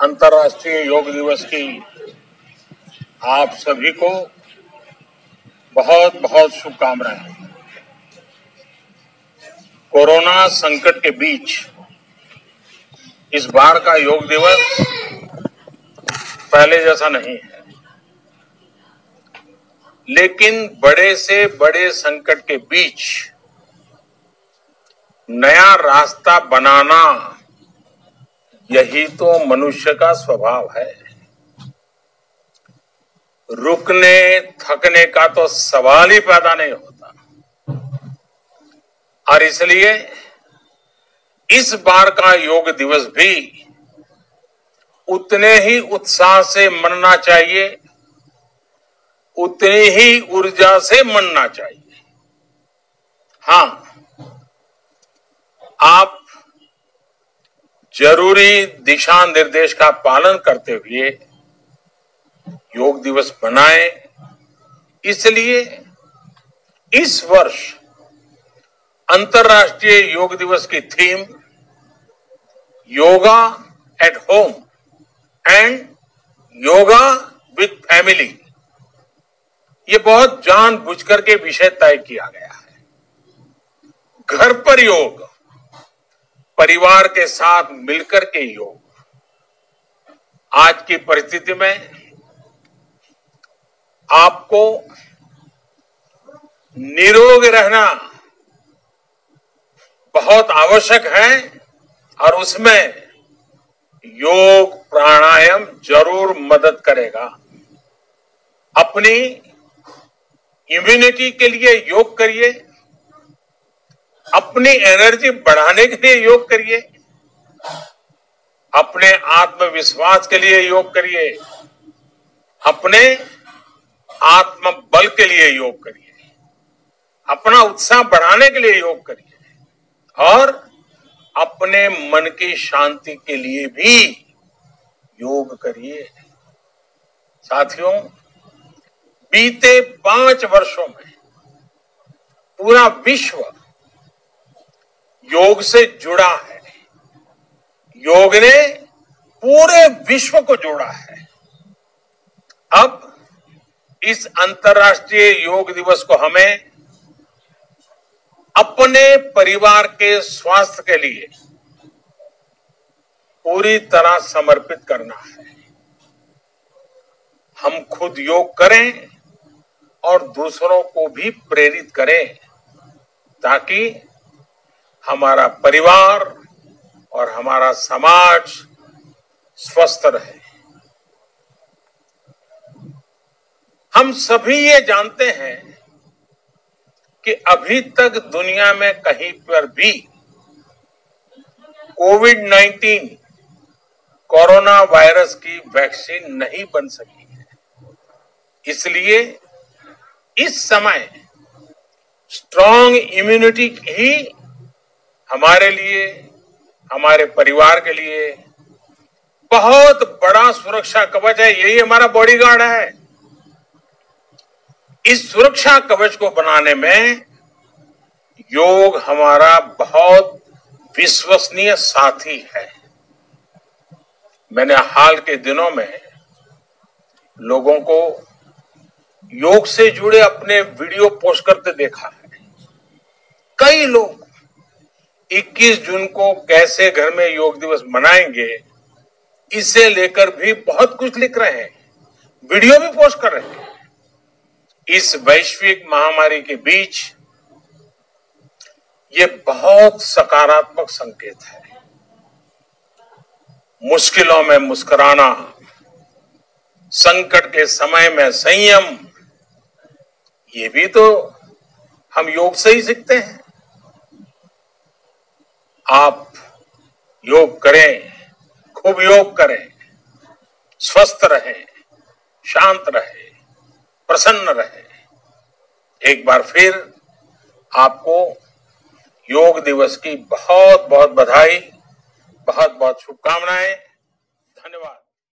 अंतर्राष्ट्रीय योग दिवस की आप सभी को बहुत बहुत शुभकामनाएं। कोरोना संकट के बीच इस बार का योग दिवस पहले जैसा नहीं है, लेकिन बड़े से बड़े संकट के बीच नया रास्ता बनाना, यही तो मनुष्य का स्वभाव है। रुकने थकने का तो सवाल ही पैदा नहीं होता, और इसलिए इस बार का योग दिवस भी उतने ही उत्साह से मनना चाहिए, उतनी ही ऊर्जा से मनना चाहिए। हाँ, आप जरूरी दिशा निर्देश का पालन करते हुए योग दिवस मनाएं। इसलिए इस वर्ष अंतर्राष्ट्रीय योग दिवस की theme yoga at home and yoga with family, ये बहुत जानबूझकर के विषय तय किया गया है। घर पर योग, परिवार के साथ मिलकर के योग। आज की परिस्थिति में आपको निरोग रहना बहुत आवश्यक है, और उसमें योग प्राणायाम जरूर मदद करेगा। अपनी इम्यूनिटी के लिए योग करिए, अपनी एनर्जी बढ़ाने के लिए योग करिए, अपने आत्मविश्वास के लिए योग करिए, अपने आत्मबल के लिए योग करिए, अपना उत्साह बढ़ाने के लिए योग करिए, और अपने मन की शांति के लिए भी योग करिए। साथियों, बीते 5 वर्षों में पूरा विश्व योग से जुड़ा है। योग ने पूरे विश्व को जोड़ा है। अब इस अंतर्राष्ट्रीय योग दिवस को हमें अपने परिवार के स्वास्थ्य के लिए पूरी तरह समर्पित करना है। हम खुद योग करें और दूसरों को भी प्रेरित करें, ताकि हमारा परिवार और हमारा समाज स्वस्थ रहे। हम सभी ये जानते हैं कि अभी तक दुनिया में कहीं पर भी कोविड-19 कोरोना वायरस की वैक्सीन नहीं बन सकी है। इसलिए इस समय स्ट्रांग इम्यूनिटी ही हमारे लिए, हमारे परिवार के लिए बहुत बड़ा सुरक्षा कवच है। यही हमारा बॉडीगार्ड है। इस सुरक्षा कवच को बनाने में योग हमारा बहुत विश्वसनीय साथी है। मैंने हाल के दिनों में लोगों को योग से जुड़े अपने वीडियो पोस्ट करते देखा है। कई लोग 21 जून को कैसे घर में योग दिवस मनाएंगे, इसे लेकर भी बहुत कुछ लिख रहे हैं, वीडियो भी पोस्ट कर रहे हैं। इस वैश्विक महामारी के बीच ये बहुत सकारात्मक संकेत है। मुश्किलों में मुस्कुराना, संकट के समय में संयम, ये भी तो हम योग से ही सीखते हैं। आप योग करें, खूब योग करें, स्वस्थ रहें, शांत रहें, प्रसन्न रहे। एक बार फिर आपको योग दिवस की बहुत बहुत बधाई, बहुत बहुत शुभकामनाएं। धन्यवाद।